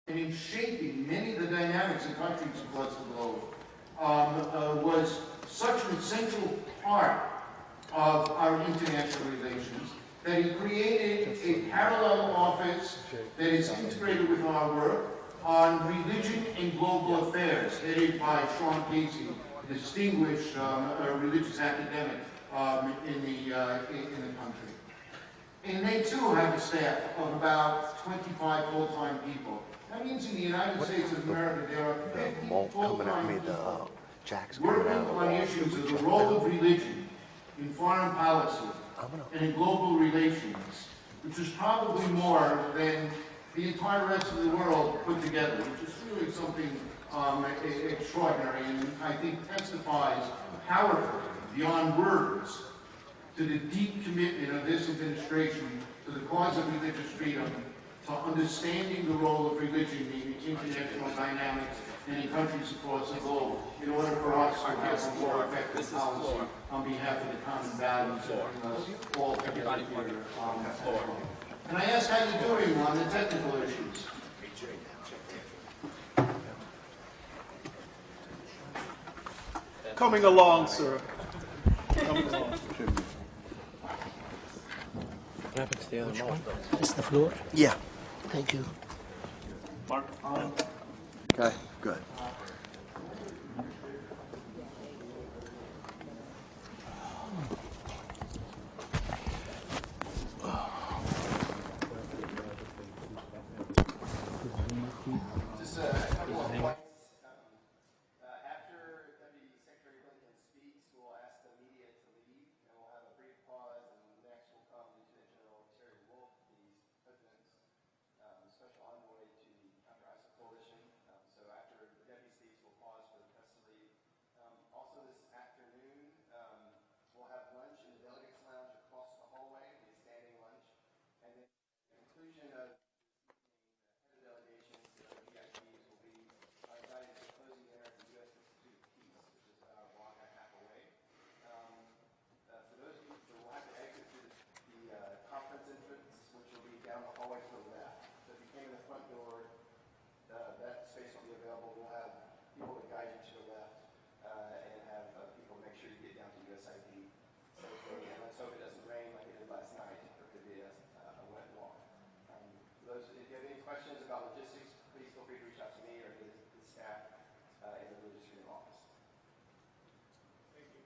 and in shaping many of the dynamics in countries across the globe was such an essential part of our international relations that he created a parallel office that is integrated with our work on religion and global affairs, headed by Sean Casey, a distinguished religious academic in the country. And they too have a staff of about 25 full-time people. That means in the United States of America there are 50 full-time people working on issues of the role of religion in foreign policy and in global relations, which is probably more than the entire rest of the world put together, which is really something extraordinary, and I think testifies powerfully, beyond words, to the deep commitment of this administration to the cause of religious freedom, to understanding the role of religion in international dynamics and in countries across the globe, in order for us to have a more effective policy on behalf of the common values that bring us all together here. And I ask how you're doing on the technical issues. Coming along, sir. Coming along. What happened to the other one? Is the floor? Yeah. Thank you. Mark. Okay, good. Just a couple of points. After Deputy Secretary Blinken speaks, we'll ask the media to leave, and we'll have a brief pause, and next will come Lieutenant General Terry Wolf, the President's Special Envoy to the Counter-ISIL Coalition. So after the Deputy speaks, we'll pause for the press to leave. Also this afternoon, we'll have lunch in the Delegates Lounge across the hallway, it'll be a standing lunch, and then at the conclusion of delegations, the VIPs will be invited to a closing dinner at the U.S. Institute of Peace, which is about a block and a half away. For those of you who will have to exit through the conference entrance, which will be down the hallway to the left. So if you came in the front door, that space will be available. We'll have people to guide you to the left and have people make sure you get down to USIP safely. And let's hope it doesn't rain like it did last night. There could be a wet walk. If you have any questions about logistics, please feel free to reach out to me or to the staff in the religious freedom office. Thank you.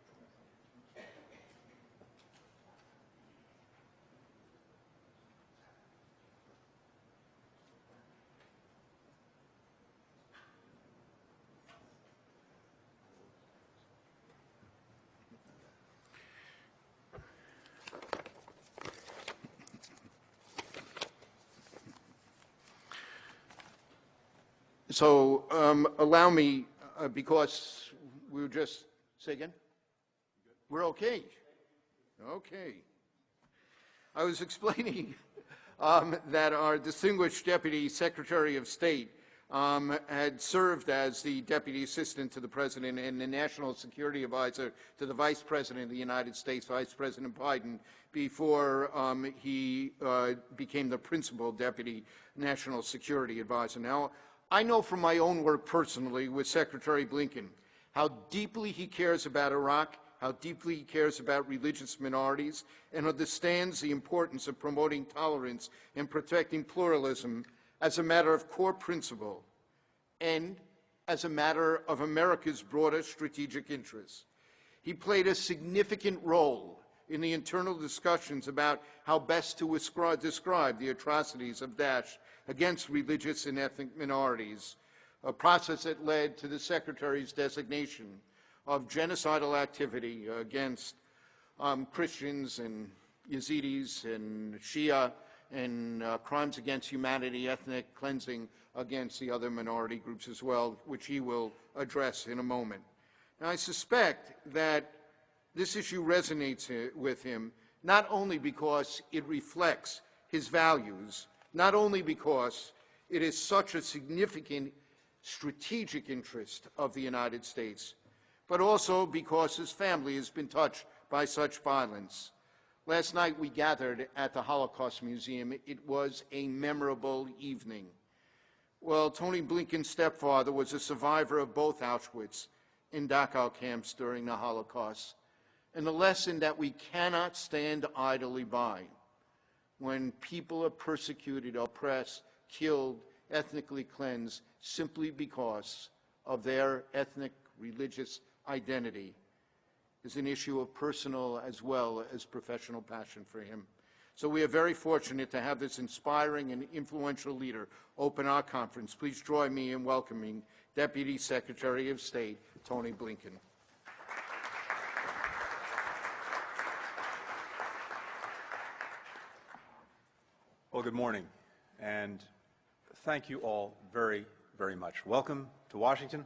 So allow me, because we were just, say again? We're okay. Okay. I was explaining that our distinguished Deputy Secretary of State had served as the Deputy Assistant to the President and the National Security Advisor to the Vice President of the United States, Vice President Biden, before he became the Principal Deputy National Security Advisor. Now, I know from my own work personally with Secretary Blinken how deeply he cares about Iraq, how deeply he cares about religious minorities, and understands the importance of promoting tolerance and protecting pluralism as a matter of core principle and as a matter of America's broader strategic interests. He played a significant role in the internal discussions about how best to describe the atrocities of Daesh against religious and ethnic minorities, a process that led to the Secretary's designation of genocidal activity against Christians and Yazidis and Shia, and crimes against humanity, ethnic cleansing against the other minority groups as well, which he will address in a moment. Now, I suspect that this issue resonates with him, not only because it reflects his values, not only because it is such a significant strategic interest of the United States, but also because his family has been touched by such violence. Last night we gathered at the Holocaust Museum. It was a memorable evening. Well, Tony Blinken's stepfather was a survivor of both Auschwitz and Dachau camps during the Holocaust, and the lesson that we cannot stand idly by when people are persecuted, oppressed, killed, ethnically cleansed simply because of their ethnic, religious identity is an issue of personal as well as professional passion for him. So we are very fortunate to have this inspiring and influential leader open our conference. Please join me in welcoming Deputy Secretary of State Tony Blinken. Well, good morning, and thank you all very, very much. Welcome to Washington.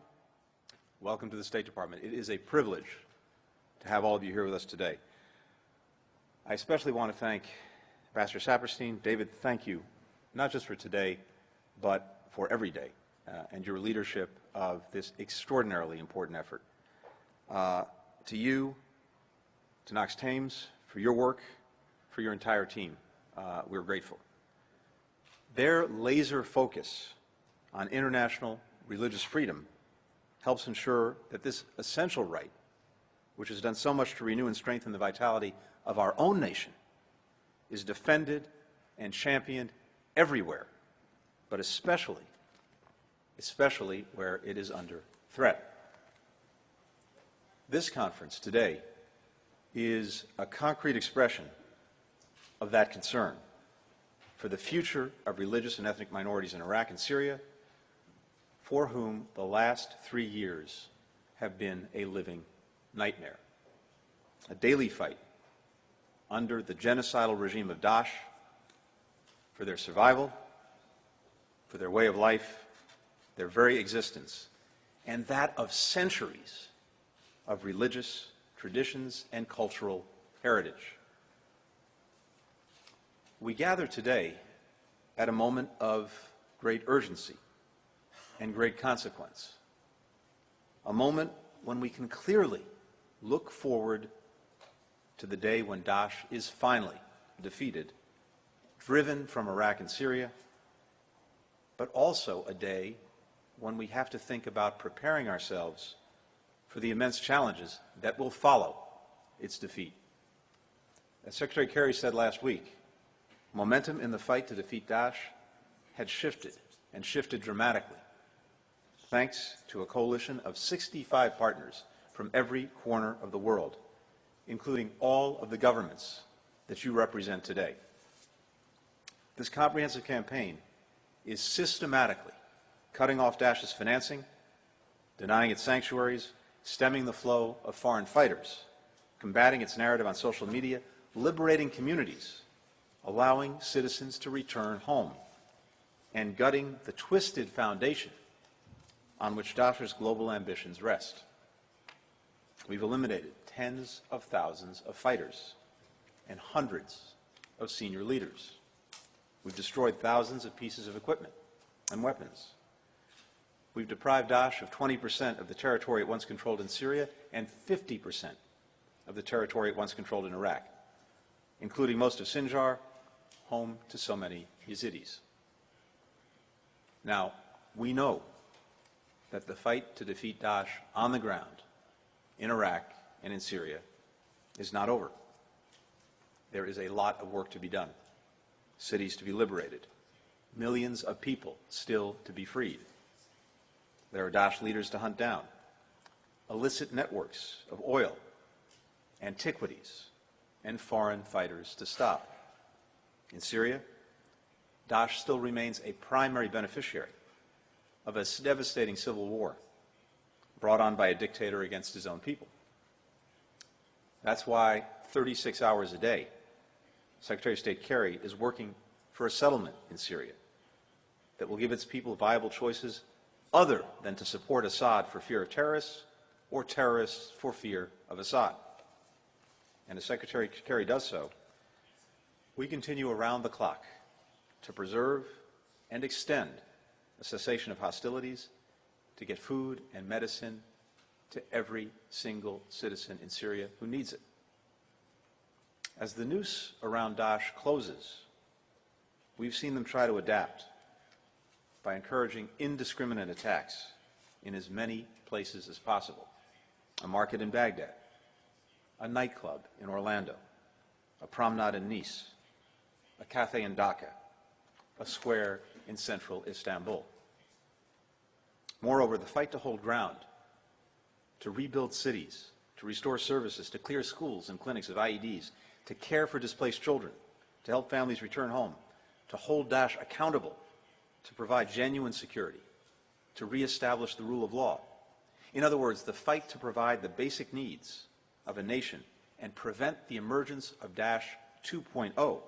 Welcome to the State Department. It is a privilege to have all of you here with us today. I especially want to thank Ambassador Saperstein. David, thank you, not just for today, but for every day, and your leadership of this extraordinarily important effort. To you, to Knox Thames, for your work, for your entire team, we're grateful. Their laser focus on international religious freedom helps ensure that this essential right, which has done so much to renew and strengthen the vitality of our own nation, is defended and championed everywhere, but especially where it is under threat. This conference today is a concrete expression of that concern for the future of religious and ethnic minorities in Iraq and Syria, for whom the last 3 years have been a living nightmare. A daily fight under the genocidal regime of Daesh for their survival, for their way of life, their very existence, and that of centuries of religious traditions and cultural heritage. We gather today at a moment of great urgency and great consequence, a moment when we can clearly look forward to the day when Daesh is finally defeated, driven from Iraq and Syria, but also a day when we have to think about preparing ourselves for the immense challenges that will follow its defeat. As Secretary Kerry said last week, momentum in the fight to defeat Daesh had shifted, and shifted dramatically, thanks to a coalition of 65 partners from every corner of the world, including all of the governments that you represent today. This comprehensive campaign is systematically cutting off Daesh's financing, denying its sanctuaries, stemming the flow of foreign fighters, combating its narrative on social media, liberating communities, allowing citizens to return home, and gutting the twisted foundation on which Daesh's global ambitions rest. We've eliminated tens of thousands of fighters and hundreds of senior leaders. We've destroyed thousands of pieces of equipment and weapons. We've deprived Daesh of 20% of the territory it once controlled in Syria and 50% of the territory it once controlled in Iraq, including most of Sinjar, home to so many Yazidis. Now, we know that the fight to defeat Daesh on the ground in Iraq and in Syria is not over. There is a lot of work to be done, cities to be liberated, millions of people still to be freed. There are Daesh leaders to hunt down, illicit networks of oil, antiquities, and foreign fighters to stop. In Syria, Daesh still remains a primary beneficiary of a devastating civil war brought on by a dictator against his own people. That's why 36 hours a day, Secretary of State Kerry is working for a settlement in Syria that will give its people viable choices other than to support Assad for fear of terrorists or terrorists for fear of Assad. And as Secretary Kerry does so, we continue around the clock to preserve and extend a cessation of hostilities, to get food and medicine to every single citizen in Syria who needs it. As the noose around Daesh closes, we've seen them try to adapt. by encouraging indiscriminate attacks in as many places as possible. A market in Baghdad, a nightclub in Orlando, a promenade in Nice, a cafe in Dhaka, a square in central Istanbul. Moreover, the fight to hold ground, to rebuild cities, to restore services, to clear schools and clinics of IEDs, to care for displaced children, to help families return home, to hold Daesh accountable, to provide genuine security, to reestablish the rule of law. In other words, the fight to provide the basic needs of a nation and prevent the emergence of Daesh 2.0,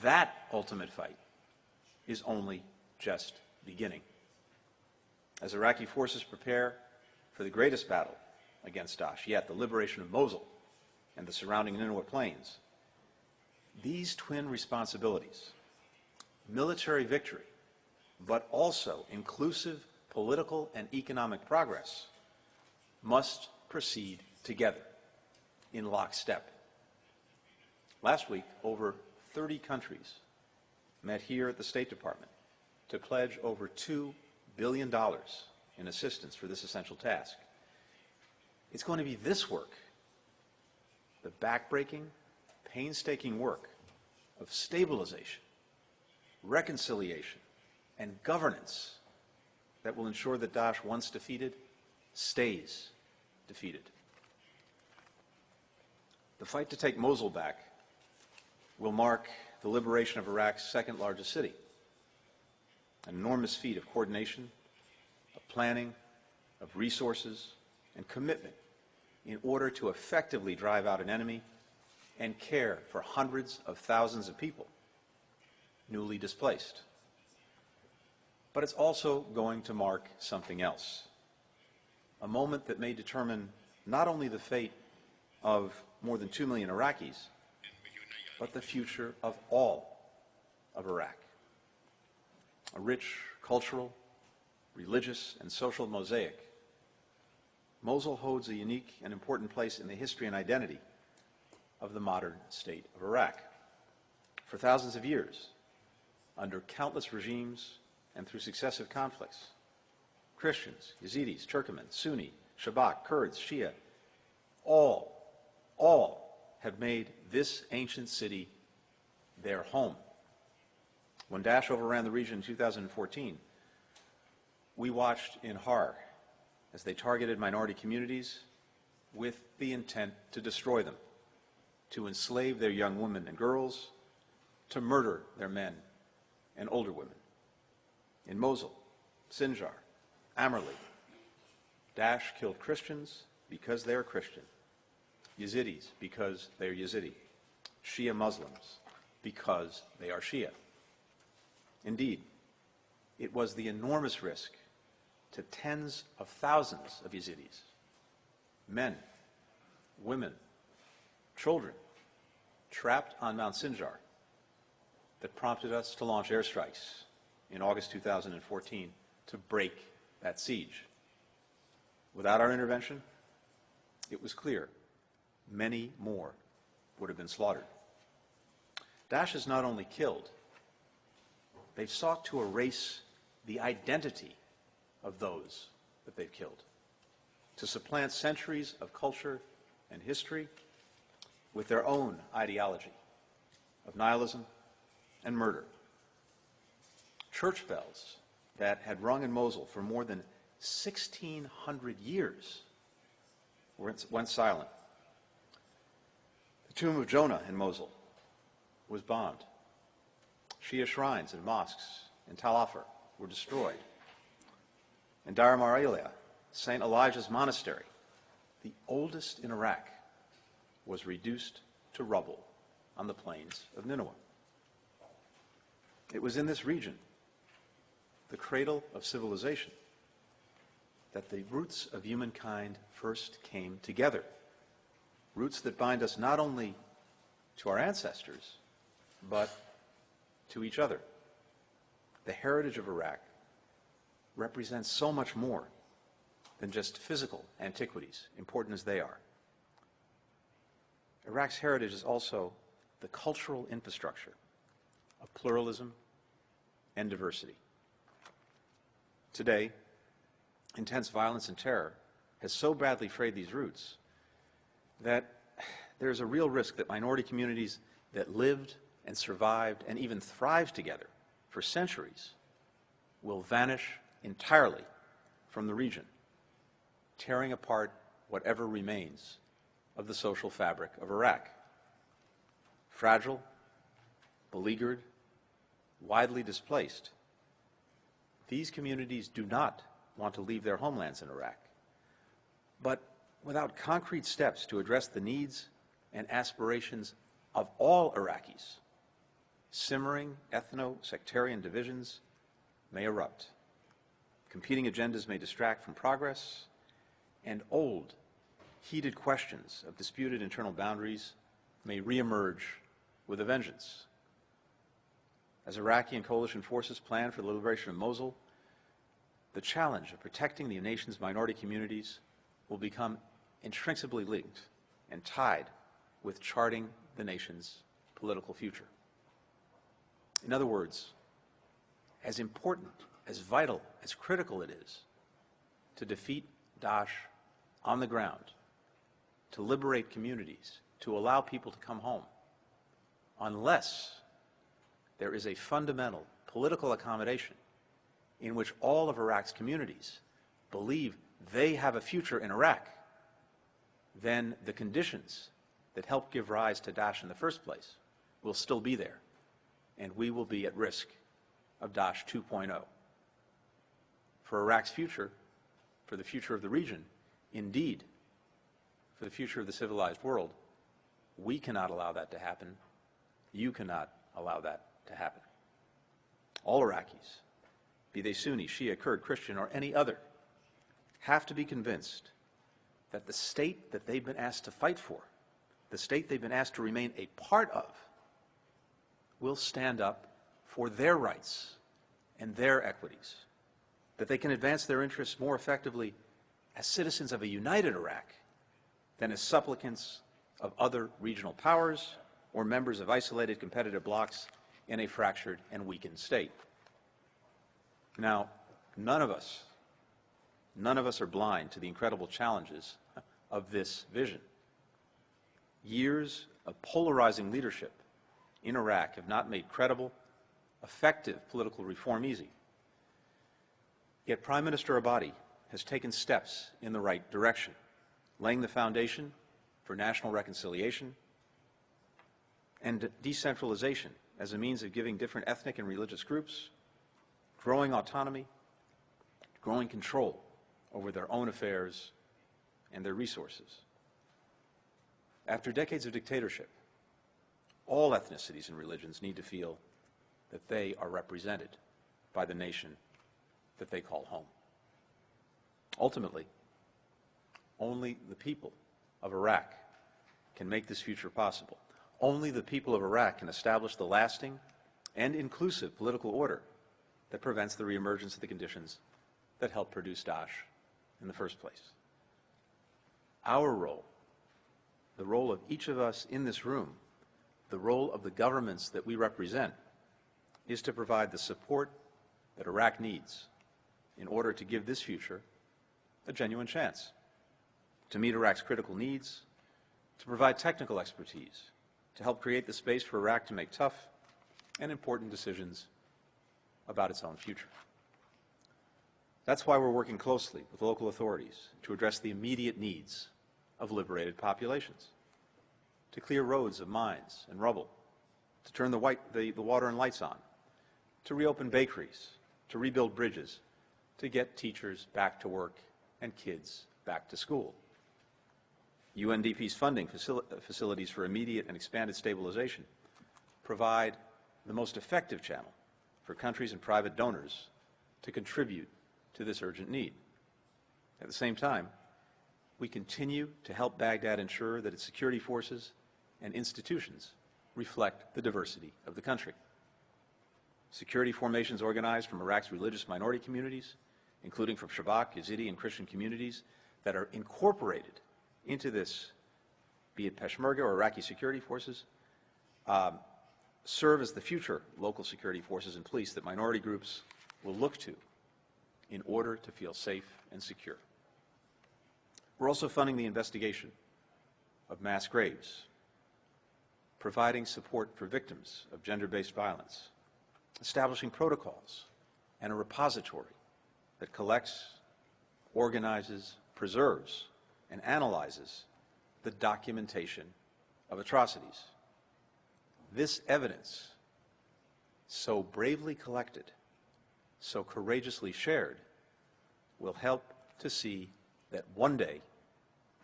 that ultimate fight is only just beginning. As Iraqi forces prepare for the greatest battle against Daesh yet, the liberation of Mosul and the surrounding Nineveh plains, these twin responsibilities, military victory, but also inclusive political and economic progress, must proceed together in lockstep. Last week, over 30 countries met here at the State Department to pledge over $2 billion in assistance for this essential task. It's going to be this work, the backbreaking, painstaking work of stabilization, reconciliation, and governance that will ensure that Daesh, once defeated, stays defeated. The fight to take Mosul back will mark the liberation of Iraq's second largest city, an enormous feat of coordination, of planning, of resources, and commitment in order to effectively drive out an enemy and care for hundreds of thousands of people newly displaced. But it's also going to mark something else, a moment that may determine not only the fate of more than 2 million Iraqis, but the future of all of Iraq. A rich cultural, religious, and social mosaic, Mosul holds a unique and important place in the history and identity of the modern state of Iraq. For thousands of years, under countless regimes and through successive conflicts, Christians, Yazidis, Turkmen, Sunni, Shabak, Kurds, Shia, all have made this ancient city their home. When Daesh overran the region in 2014, we watched in horror as they targeted minority communities with the intent to destroy them, to enslave their young women and girls, to murder their men and older women. In Mosul, Sinjar, Amerli, Daesh killed Christians because they are Christian, Yazidis because they are Yazidi, Shia Muslims because they are Shia. Indeed, it was the enormous risk to tens of thousands of Yazidis, men, women, children, trapped on Mount Sinjar, that prompted us to launch airstrikes in August 2014 to break that siege. Without our intervention, it was clear many more would have been slaughtered. Daesh has not only killed, they've sought to erase the identity of those that they've killed, to supplant centuries of culture and history with their own ideology of nihilism and murder. Church bells that had rung in Mosul for more than 1,600 years went silent. The tomb of Jonah in Mosul was bombed. Shia shrines and mosques in Tal Afar were destroyed. In Dar Mar-Elia, St. Elijah's Monastery, the oldest in Iraq, was reduced to rubble on the plains of Nineveh. It was in this region, the cradle of civilization, that the roots of humankind first came together. Roots that bind us not only to our ancestors, but to each other. The heritage of Iraq represents so much more than just physical antiquities, important as they are. Iraq's heritage is also the cultural infrastructure of pluralism and diversity. Today, intense violence and terror has so badly frayed these roots that there's a real risk that minority communities that lived and survived and even thrived together for centuries will vanish entirely from the region, tearing apart whatever remains of the social fabric of Iraq. Fragile, beleaguered, widely displaced, these communities do not want to leave their homelands in Iraq. But without concrete steps to address the needs and aspirations of all Iraqis, simmering ethno-sectarian divisions may erupt. Competing agendas may distract from progress, and old, heated questions of disputed internal boundaries may reemerge with a vengeance. As Iraqi and coalition forces plan for the liberation of Mosul, the challenge of protecting the nation's minority communities will become intrinsically linked and tied with charting the nation's political future. In other words, as important, as vital, as critical it is to defeat Daesh on the ground, to liberate communities, to allow people to come home, unless there is a fundamental political accommodation in which all of Iraq's communities believe they have a future in Iraq, then the conditions that helped give rise to Daesh in the first place will still be there, and we will be at risk of Daesh 2.0. For Iraq's future, for the future of the region, indeed, for the future of the civilized world, we cannot allow that to happen. You cannot allow that to happen. All Iraqis, be they Sunni, Shia, Kurd, Christian, or any other, have to be convinced that the state that they've been asked to fight for, the state they've been asked to remain a part of, will stand up for their rights and their equities, that they can advance their interests more effectively as citizens of a united Iraq than as supplicants of other regional powers or members of isolated competitive blocs in a fractured and weakened state. Now, none of us are blind to the incredible challenges of this vision. Years of polarizing leadership in Iraq have not made credible, effective political reform easy. Yet Prime Minister Abadi has taken steps in the right direction, laying the foundation for national reconciliation and decentralization as a means of giving different ethnic and religious groups growing autonomy, growing control over their own affairs and their resources. After decades of dictatorship, all ethnicities and religions need to feel that they are represented by the nation that they call home. Ultimately, only the people of Iraq can make this future possible. Only the people of Iraq can establish the lasting and inclusive political order that prevents the reemergence of the conditions that helped produce Daesh in the first place. Our role, the role of each of us in this room, the role of the governments that we represent, is to provide the support that Iraq needs in order to give this future a genuine chance, to meet Iraq's critical needs, to provide technical expertise, to help create the space for Iraq to make tough and important decisions about its own future. That's why we're working closely with local authorities to address the immediate needs of liberated populations, to clear roads of mines and rubble, to turn the water and lights on, to reopen bakeries, to rebuild bridges, to get teachers back to work and kids back to school. UNDP's funding facilities for immediate and expanded stabilization provide the most effective channel for countries and private donors to contribute to this urgent need. At the same time, we continue to help Baghdad ensure that its security forces and institutions reflect the diversity of the country. Security formations organized from Iraq's religious minority communities, including from Shabak, Yazidi, and Christian communities that are incorporated into this, be it Peshmerga or Iraqi security forces, serve as the future local security forces and police that minority groups will look to in order to feel safe and secure. We're also funding the investigation of mass graves, providing support for victims of gender-based violence, establishing protocols and a repository that collects, organizes, preserves, and analyzes the documentation of atrocities. This evidence, so bravely collected, so courageously shared, will help to see that one day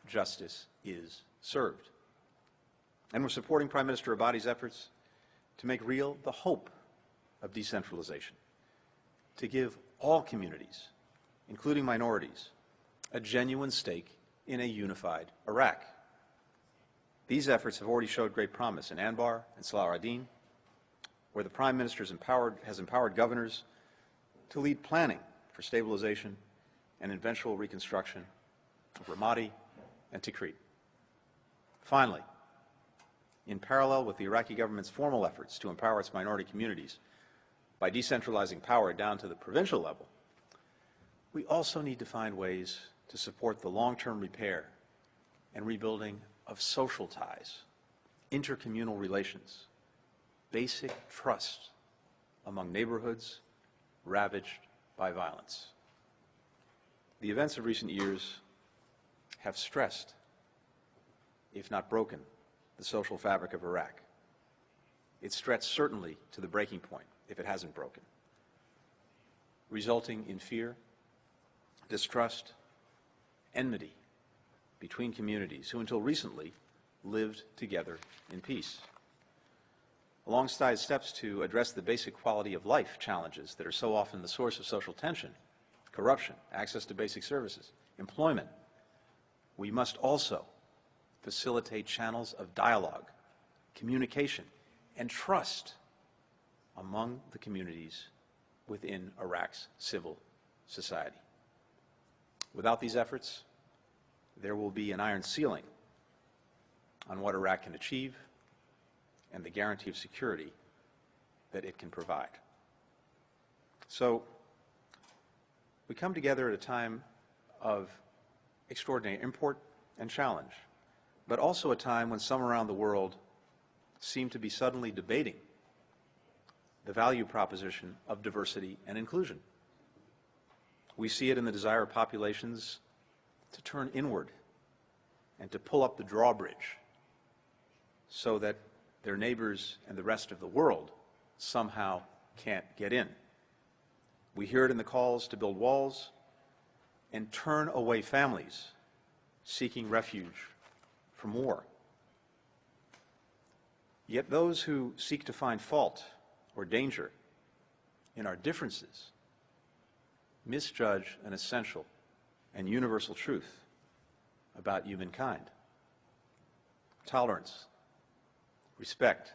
justice is served. And we're supporting Prime Minister Abadi's efforts to make real the hope of decentralization, to give all communities, including minorities, a genuine stake in a unified Iraq. These efforts have already showed great promise in Anbar and Salah ad-Din, where the Prime Minister has empowered governors to lead planning for stabilization and eventual reconstruction of Ramadi and Tikrit. Finally, in parallel with the Iraqi government's formal efforts to empower its minority communities by decentralizing power down to the provincial level, we also need to find ways to support the long-term repair and rebuilding of social ties, intercommunal relations, basic trust among neighborhoods ravaged by violence. The events of recent years have stressed, if not broken, the social fabric of Iraq. It's stretched certainly to the breaking point, if it hasn't broken, resulting in fear, distrust, enmity between communities who until recently lived together in peace. Alongside steps to address the basic quality of life challenges that are so often the source of social tension, corruption, access to basic services, employment, we must also facilitate channels of dialogue, communication, and trust among the communities within Iraq's civil society. Without these efforts, there will be an iron ceiling on what Iraq can achieve and the guarantee of security that it can provide. So, we come together at a time of extraordinary import and challenge, but also a time when some around the world seem to be suddenly debating the value proposition of diversity and inclusion. We see it in the desire of populations to turn inward and to pull up the drawbridge so that their neighbors and the rest of the world somehow can't get in. We hear it in the calls to build walls and turn away families seeking refuge from war. Yet those who seek to find fault or danger in our differences misjudge an essential and universal truth about humankind. Tolerance, respect,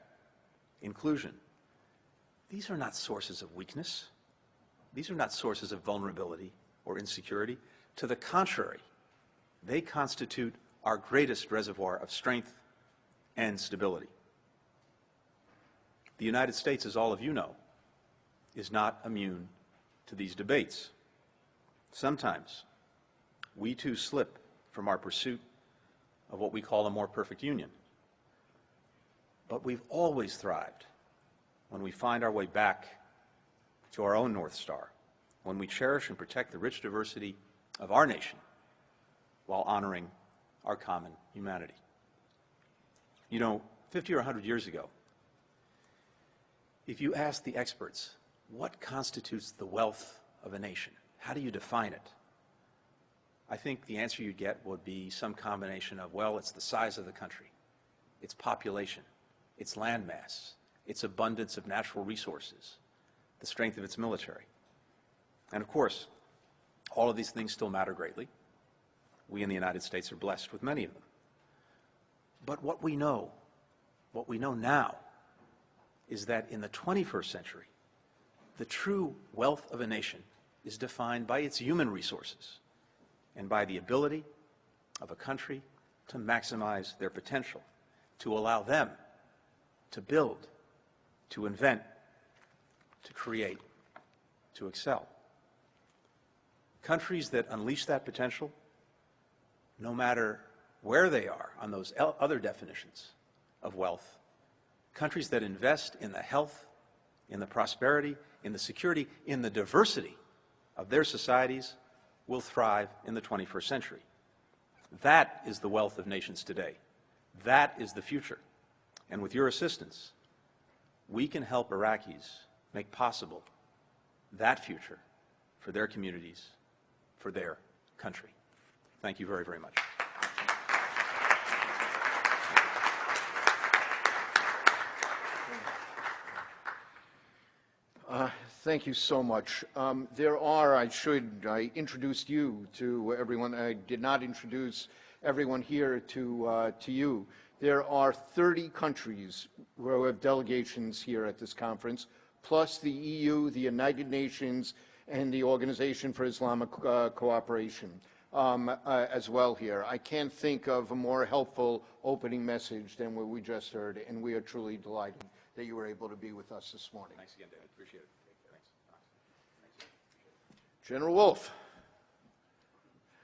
inclusion. These are not sources of weakness. These are not sources of vulnerability or insecurity. To the contrary, they constitute our greatest reservoir of strength and stability. The United States, as all of you know, is not immune to these debates. Sometimes we too slip from our pursuit of what we call a more perfect union. But we've always thrived when we find our way back to our own North Star, when we cherish and protect the rich diversity of our nation while honoring our common humanity. You know, 50 or 100 years ago, if you asked the experts, what constitutes the wealth of a nation? How do you define it? I think the answer you'd get would be some combination of, well, it's the size of the country, its population, its landmass, its abundance of natural resources, the strength of its military. And of course, all of these things still matter greatly. We in the United States are blessed with many of them. But what we know now, is that in the 21st century, the true wealth of a nation is defined by its human resources and by the ability of a country to maximize their potential, to allow them to build, to invent, to create, to excel. Countries that unleash that potential, no matter where they are on those other definitions of wealth, countries that invest in the health, in the prosperity, in the security, in the diversity of their societies will thrive in the 21st century. That is the wealth of nations today. That is the future. And with your assistance, we can help Iraqis make possible that future for their communities, for their country. Thank you very, very much. Thank you so much. I introduced you to everyone. I did not introduce everyone here to you. There are 30 countries who have delegations here at this conference, plus the EU, the United Nations, and the Organization for Islamic Cooperation as well here. I can't think of a more helpful opening message than what we just heard, and we are truly delighted that you were able to be with us this morning. Thanks again, David. Appreciate it. Thanks. General Wolf.